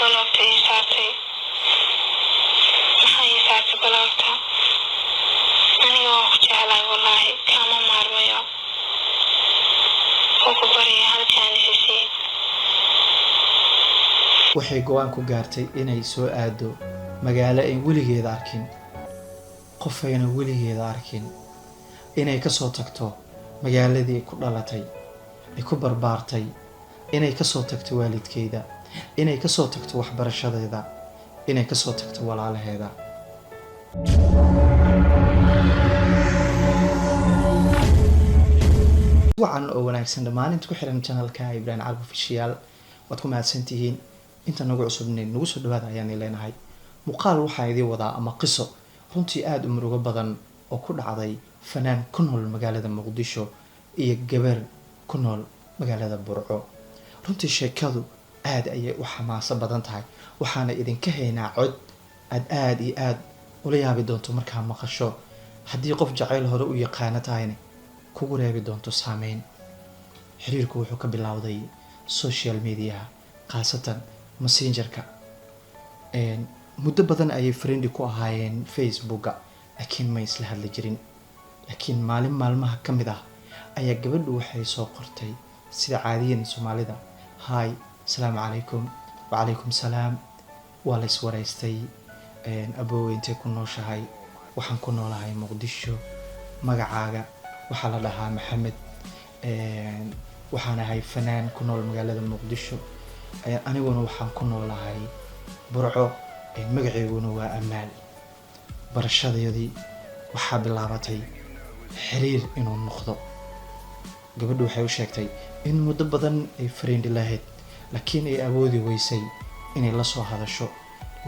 بلوغتي إيساتي محا إيساتي بلوغتا أني وقت جهلاي والله كاما مارميو وكبري هل كان سيسي waxay go'aan ku gaartay inay soo aado magaalo ay weligeeda arkin qof ayna weligeeda arkin inay ka soo tagto magaaladii ku dhalatay ay ku barbaartay inay ka soo tagto waalidkeeda inay ka soo tagto waxbarashadeeda inay ka soo tagto walaalaheeda waxaan oo wanaagsan dhammaan inta ku xiran channelka Ibrahim Carab Official waad ku mahadsantihiin inta nagu cusubneen nagu soo dhawaada ayaan ileenahay muuqaal waxaa idin wadaa ama qiso runtii aad u murugo badan oo ku dhacday fanaan ku nool magaalada Muqdisho iyo gabar ku nool magaalada Burco runtii sheekadu aad ayay u xamaas badan tahay waxaana idinka haynaa cod aad iyo aad ula yaabi doonto markaa maqasho haddii qof jacayl hore u yaqaan tahayna kugu reebi doonto saameyn xiriirku wuxuu ka bilowday social media qaasatan messengerka muddo badan ayay friendly ku ahaayeen facebooka laakiin ma isla hadli jirin laakiin maalin maalmaha ka mid ah ayaa gabadhu waxay soo qortay sida caadiyan Soomaalida hi assalaamu calaykum wa calaykum salaam waa la iswaraystay aboowe intee ku nooshahay waxaan ku noolahay Muqdisho magacaaga waxaa la dhahaa Maxamed waxaan ahay fanaan ku nool magaalada Muqdisho aniguna waxaan ku noolahay Burco magaceyguna waa Amaal barashadeedii waxaa bilaabatay xiriir inuu noqdo gabadhu waxay u sheegtay in muddo badan ay friendly lahayd laakiin ay awoodi weysay inay la soo hadasho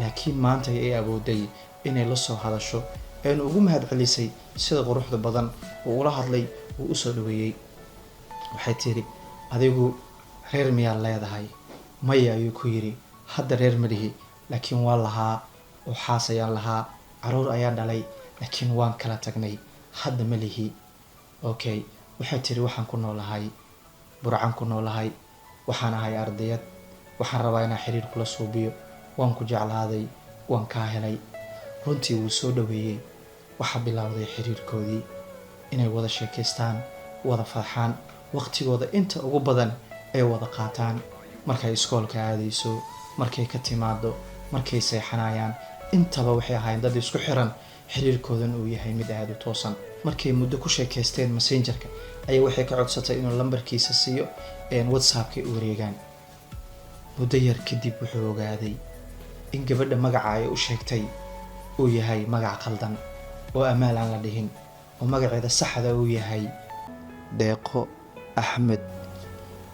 laakiin maanta ay awooday inay la soo hadasho aan ugu mahad celisay sida quruxda badan oo ula hadlay oo u soo dhaweeyay waxay tiri adigu reer miyaa leedahay maya ayuu ku yiri hadda reer malihi laakiin waa lahaa oo xaas ayaan lahaa caruur ayaan dhalay laakiin waan kala tagnay hadda malihi okay waxay tiri waxaan ku noolahay Burcan ku noolahay waxaan ahay ardayad waxaan rabaa inaan xiriir kula suubiyo waan ku jeclaaday waan ka helay runtii wuu soo dhaweeyay waxa bilowday xiriirkoodii inay wada sheekaystaan wada farxaan waqtigooda inta ugu badan ay wada qaataan markay iskoolka aadayso markay ka timaado markay seexanayaan intaba waxay ahaayeen dad isku xiran xiriirkoodan uu yahay mid aad u toosan markay muddo ku sheekaysteen messengerka ayay waxay ka codsatay inuu lambarkiisa siiyo WhatsAppka u wareegaan muddo yar kadib wuxuu ogaaday in gabadha magaca ay u sheegtay uu yahay magac qaldan oo Amaal aan la dhihin oo magaceeda saxda uu yahay Deeqo Axmed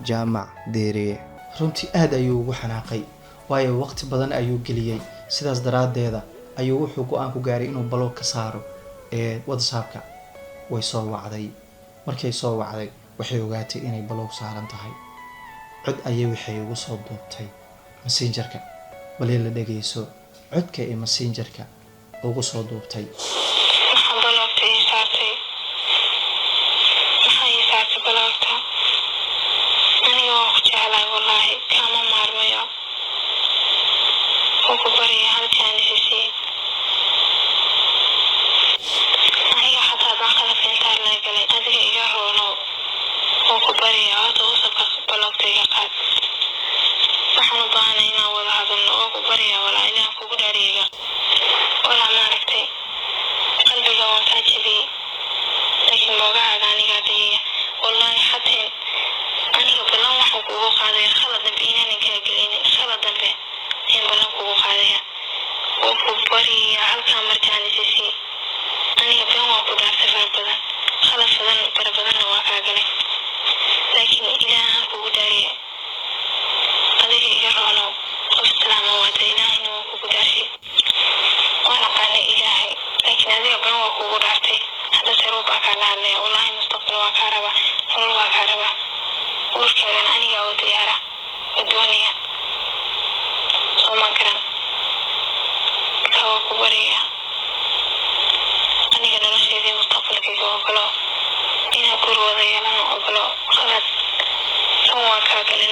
Jaamac Deere runtii aad ayuu ugu xanaaqay waayo waqti badan ayuu geliyay sidaas daraadeeda ayuu wuxuu go'aan ku gaaray inuu block ka saaro WhatsAppka way soo wacday markay soo wacday waxay ogaatay inay block saaran tahay cod ayay waxay ugu soo duubtay messengerka balay la dhageyso codka ee messengerka ugu soo duubtay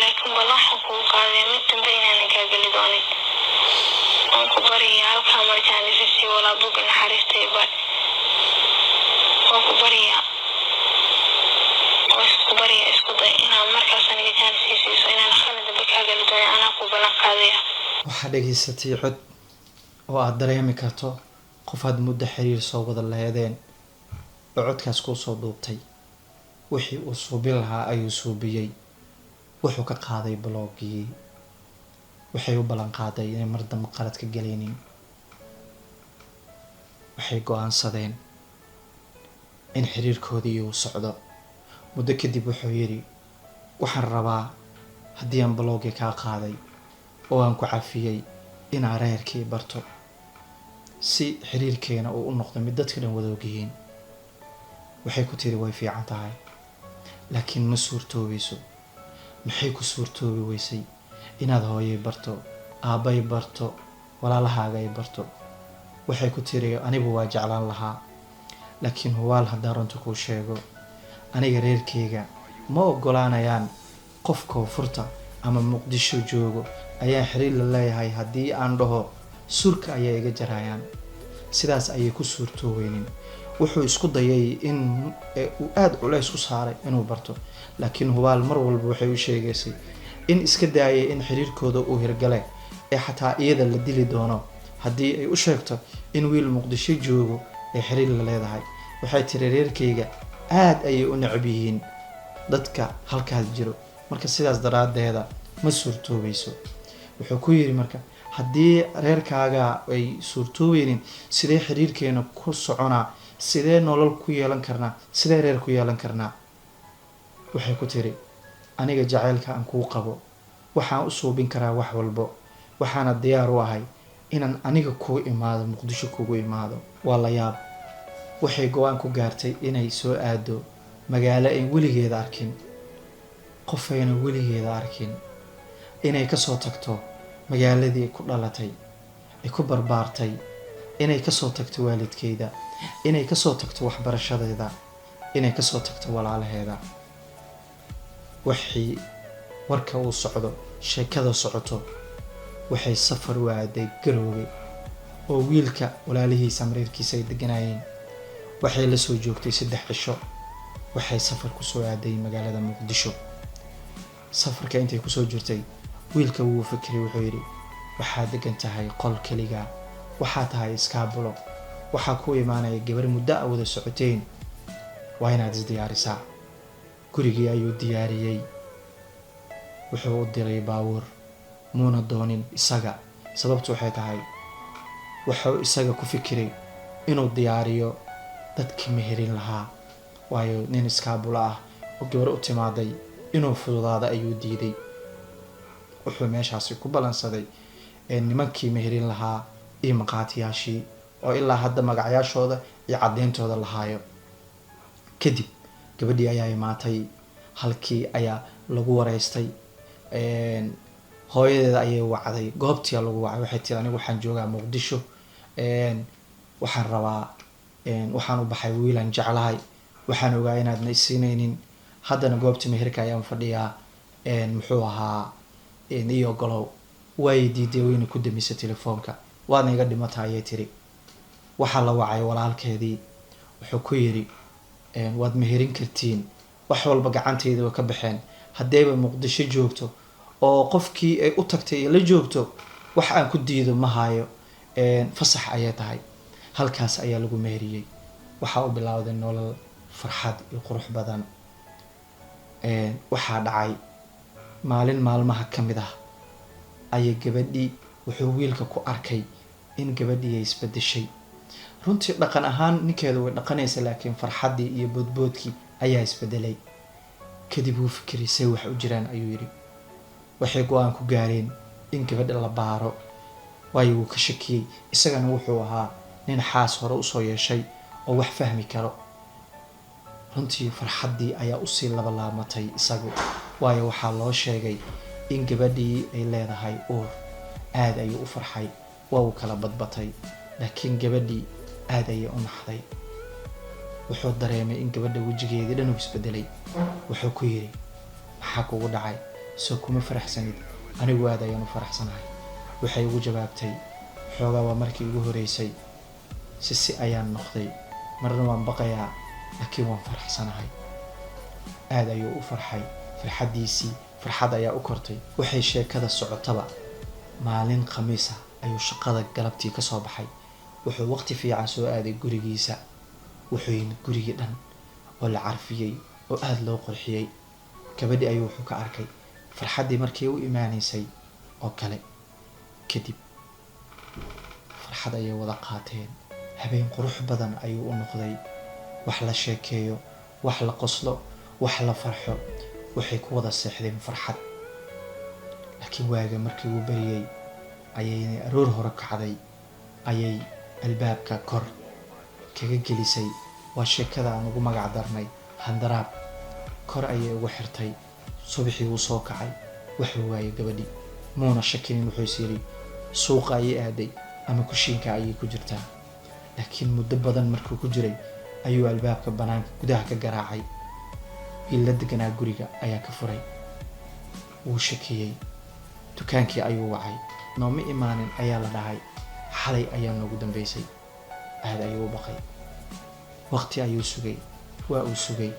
لكن والله حقوق هذا من تنبين أنا كاجل دوني waan ku baryaa halkaa markaan isii walaa buga naxariistay baa waan ku baryaa isku baryaa isku day inaan markaas aniga jaanis siiso inaan khalad dambe kaaga doonin anaa ku ballan qaadaya. waxaa dhegaysatay cod oo aad dareemi karto qof aad muddo xiriir soo wada laheedeen oo codkaas kuu soo duubtay wixii uu suubin lahaa ayuu suubiyey. wuxuu ka qaaday bloogii. waxay u ballan qaaday inay mar dambe qalad ka galaynin. waxay go-aansadeen in xiriirkoodii uu socdo. muddo kadib wuxuu yidhi waxaan rabaa haddii aan bloogii kaa qaaday oo aan ku cafiyey inaa reerkii barto si xiriirkeena uu u noqdo mid dadka dhan wada ogyihiin. waxay ku tiri way fiican tahay laakiin ma suurtoobayso. maxay ku suurtoobi weysay inaad hooyay barto, aabbay barto, walaalahaaga ay barto? waxay ku tiri anigu waa jeclaan lahaa laakiin hubaal haddaan runta kuu sheego aniga reerkeyga ma ogolaanayaan qof koonfurta ama muqdisho joogo ayaan xiriir la leeyahay haddii aan dhaho surka ayay iga jarayaan. sidaas ayay ku suurtooweynin. wuxuu isku dayay in uu aada culays u saaray inuu barto laakiin hubaal mar walba waxay u sheegaysay in iska daayay in xiriirkooda uu hirgale ee xataa iyada la dili doono haddii ay u sheegto in wiil muqdisho joogo ay xiriir la leedahay. waxay tiri reerkeyga aada ayay u necab yihiin dadka halkaas jiro marka sidaas daraaddeeda ma suurtoobayso. wuxuu ku yidhi marka haddii reerkaaga ay suurtoobeynin sidee xiriirkeena ku soconaa, sidee nolol ku yeelan karnaa, sidee reer ku yeelan karnaa? waxay ku tiri aniga jaceylka aan kuu qabo waxaan u suubin karaa wax walbo. waxaana diyaar u ahay inaan aniga kuu imaado, muqdisho kugu imaado. waa la yaab. waxay go-aan ku gaartay inay soo aado magaalo ay weligeeda arkin, qofayna weligeeda arkin. inay kasoo tagto magaaladii ku dhalatay, ay ku barbaartay, inay kasoo tagto waalidkeeda, inay kasoo tagto waxbarashadeeda, inay kasoo tagto walaalaheeda. waxii warka uu socdo, sheekada socoto, waxay safar u aaday Garowe oo wiilka walaalihiisa mareerkiisa ay deganayeen. waxay la soo joogtay 3 cisho. waxay safar kusoo aaday magaalada muqdisho. safarka intay kusoo jirtay wiilka wuu fikiray. wuxuu yidhi waxaad degan tahay qol keliga, waxaa tahay iskaabulo, waxaa ku imaanaya gabar muddo a wada socoteen, waa inaad isdiyaarisaa. gurigii ayuu diyaariyey. wuxuu u diray baabuur. muuna doonin isaga. sababtu waxay tahay wuxuu isaga ku fikiray inuu diyaariyo dadkii meherin lahaa, waayo nin iskaabulo ah oo gabar u timaaday inuu fududaado ayuu diiday. wuxuu meeshaasi ku ballansaday nimankii meherin lahaa iyo maqaatiyaashii oo ilaa hadda magacyaashooda iyo cadeyntooda lahaayo. kadib gabadhii ayaa imaatay. halkii ayaa lagu wareystay. hooyadeeda ayay wacday. goobtii lagu wacay. waxay tiri anigu waxaan joogaa muqdisho, waxaan rabaa waxaan u baxay wiilaan jeclahay, waxaan ogaa inaadna isiinaynin, haddana goobtii meherka ayaan fadhiyaa, muxuu ahaa iyo ogolow. way diiday wayna ku damisay telefoonka. waadna iga dhimata ayay tiri. waxaa la wacay walaalkeedii. wuxuu ku yidhi waad meherin kartiin, wax walba gacanteyda way ka baxeen. haddayba muqdisho joogto oo qofkii ay u tagtay la joogto, wax aan ku diido ma hayo, fasax ayay tahay. halkaas ayaa lagu meheriyey. waxaa u bilowday nolol farxad iyo qurux badan. waxaa dhacay maalin maalmaha ka mid ah ayay gabadhii wuxuu wiilka ku arkay in gabadhii ay isbedeshay. runtii dhaqan ahaan ninkeeda way dhaqanaysa laakiin farxaddii iyo boodboodkii ayaa isbedelay. kadib wuu fikiray say wax u jiraan ayuu yidhi. waxay go-aan ku gaareen in gabadha la baaro, waayo wuu ka shakiyey. isagana wuxuu ahaa nin xaas hore usoo yeeshay oo wax fahmi karo. runtii farxaddii ayaa usii labalaamatay isagu, waayo waxaa loo sheegay in gabadhii ay leedahay uur. aad ayuu u farxay. waa uu kala badbatay. laakiin gabadhii aad ayay u naxday. wuxuu dareemay in gabadha wejigeedii dhan uu isbedelay. wuxuu ku yidhi maxaa kugu dhacay? soo kuma faraxsanid? anigu aad ayaan u faraxsanahay. waxay ugu jawaabtay xoogaa waa markii ugu horeysay si ayaan noqday, marna waan baqayaa laakiin waan faraxsanahay. aad ayuu u farxay, farxaddiisii farxad ayaa u kortay. waxay sheekada socotaba maalin khamiis ah ayuu shaqada galabtii ka soo baxay. wuxuu waqti fiican soo aaday gurigiisa. wuxuu yimid gurigii dhan oo la carfiyey oo aad loo qurxiyey. gabadhii ayuu wuxuu ka arkay farxaddii markii u imaanaysay oo kale. kadib farxad ayay wada qaateen. habeen qurux badan ayuu u noqday. wax la sheekeeyo, wax la qoslo, wax la farxo, waxay ku wada seexdeen farxad. laakiin waaga markii uu bariyey ayay aroor hore kacday, ayay albaabka kor kaga gelisay. waa sheekada aan ugu magac darnay handaraab. kor ayay ugu xirtay. subaxii wuu soo kacay, wuxuu waayay gabadhii. muuna shakinin, wuxuu is yiri suuqa ayay aaday ama kushiinka ayay ku jirtaa. laakiin muddo badan markuu ku jiray ayuu albaabka banaanka gudaha ka garaacay. ila deganaa guriga ayaa ka furay. wuu shakiyey. dukaankii ayuu wacay. nooma imaanin ayaa la dhahay. xalay ayaa noogu dambeysay. aad ayuu u baqay. waqti ayuu sugay. waa uu sugay,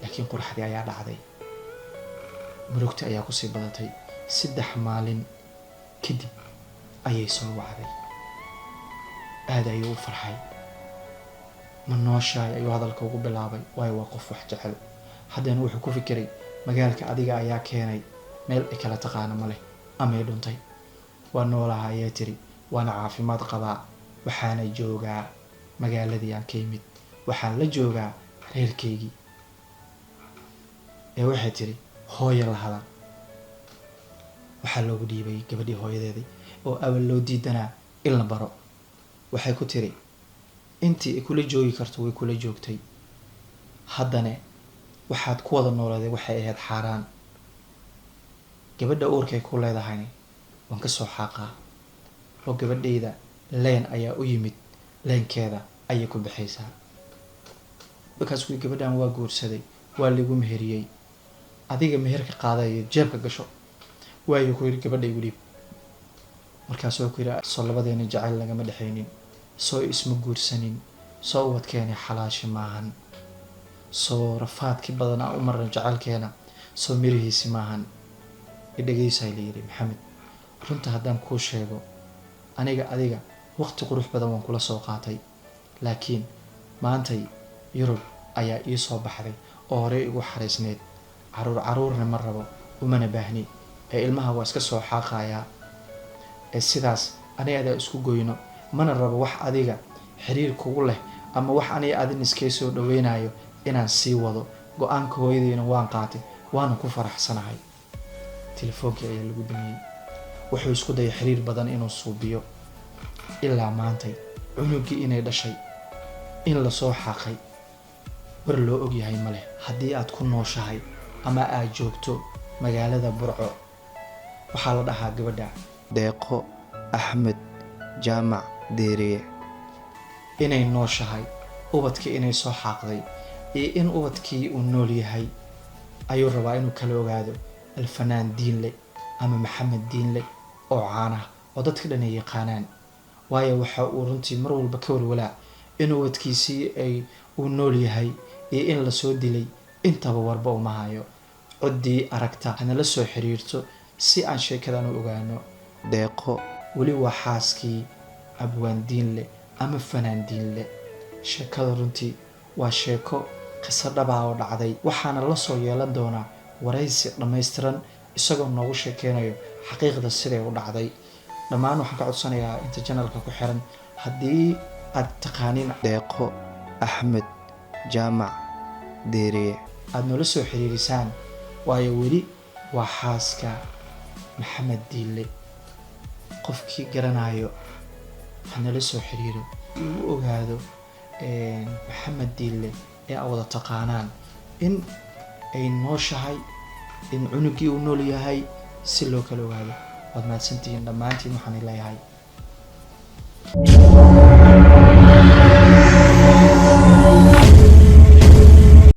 laakiin quraxdii ayaa dhacday. murugti ayaa kusii badatay. 3 maalin kadib ayay soo wacday. aad ayuu u farxay. ma nooshahay ayuu hadalka ugu bilaabay, waayo waa qof wax jecel. haddana wuxuu ku fikiray magaalka adiga ayaa keenay, meel ay kala taqaana ma leh, amay dhuntay. waa noolaha ayay tiri, waana caafimaad qabaa. waxaana joogaa magaaladii aan ka yimid. waxaan la joogaa reerkaygii. waxay tiri hooyo la hadal. waxaa loogu dhiibay gabadhii hooyadeedii oo awal loo diidanaa in la baro. waxay ku tiri intii ay kula joogi karto way kula joogtay. haddana waxaad ku wada noolaaday waxay ahayd xaaraan. gabadha uurkay ku leedahayna waan ka soo xaaqaa. oo gabadhayda leen ayaa u yimid, leenkeeda ayay ku baxaysaa. markaas kuwii gabadhan waa guursaday, waa lagu meheriyey. adiga meherka qaadayo jeebka gasho. waayu ku yiri gabadha igu dhiib. markaasuu ku yiri soo labadeena jacayl lagama dhexaynin, soo isma guursanin, soo ubadkeena xalaashi maahan, soo rafaadkii badan aan u marna jacaylkeena soo mirihiisi maahan. idhageysay la yiri maxamed, runta haddaan kuu sheego aniga adiga waqti qurux badan waan kula soo qaatay, laakiin maantay Yurub ayaa ii soo baxday oo hore igu xariisneed. caruurna ma rabo, umana baahni. ilmaha waa iska soo xaaqayaa. sidaas aniga isku goyno, mana rabo wax adiga xiriir kugu leh ama wax aniga adin iskay soo dhaweynayo inaan sii wado. go-aanka hooyadeyna waan qaatay, waana ku faraxsanahay. telefoonkii ayaa lagu damiyey. wuxuu isku dayay xiriir badan inuu suubiyo, ilaa maantay cunugii inay dhashay, in la soo xaaqay, war loo ogyahay ma leh. haddii aad ku nooshahay ama aad joogto magaalada Burco, waxaa la dhahaa gabadha Deeqo Axmed Jaamac Deeriye. inay nooshahay, ubadkii inay soo xaaqday, iyo in ubadkii uu nool yahay ayuu rabaa inuu kala ogaado. alfanaan Diinle ama Maxamed Diinle oo caan ah oo dadka dhan ay yaqaanaan. waayo waxa uu runtii mar walba ka walwalaa in ubadkiisii ay uu nool yahay iyo in la soo dilay intaba warba uma hayo. ciddii aragta hana la soo xiriirto si aan sheekadan u ogaano. Deeqo weli waa xaaskii abwaan Diinle ama fanaan Diinle. sheekada runtii waa sheeko qiso dhab ah oo dhacday, waxaana la soo yeelan doonaa waraysi dhammaystiran isagoo noogu sheekeynayo xaqiiqda siday u dhacday. dhammaan waxaan ka codsanayaa inta channelka ku xiran, haddii aad taqaanin Deeqo Axmed Jaamac Deeriye, aad noola soo xiriirisaan, waayo weli waa xaaska Maxamed Diinle. qofkii garanayo hanala soo xiriiro uu ogaado Maxamed Diinle ee aad wada taqaanaan in ay nooshahay, in cunugii uu nool yahay, si loo kala ogaado. waad mahadsantihiin dhammaantiin. waxaan leeyahay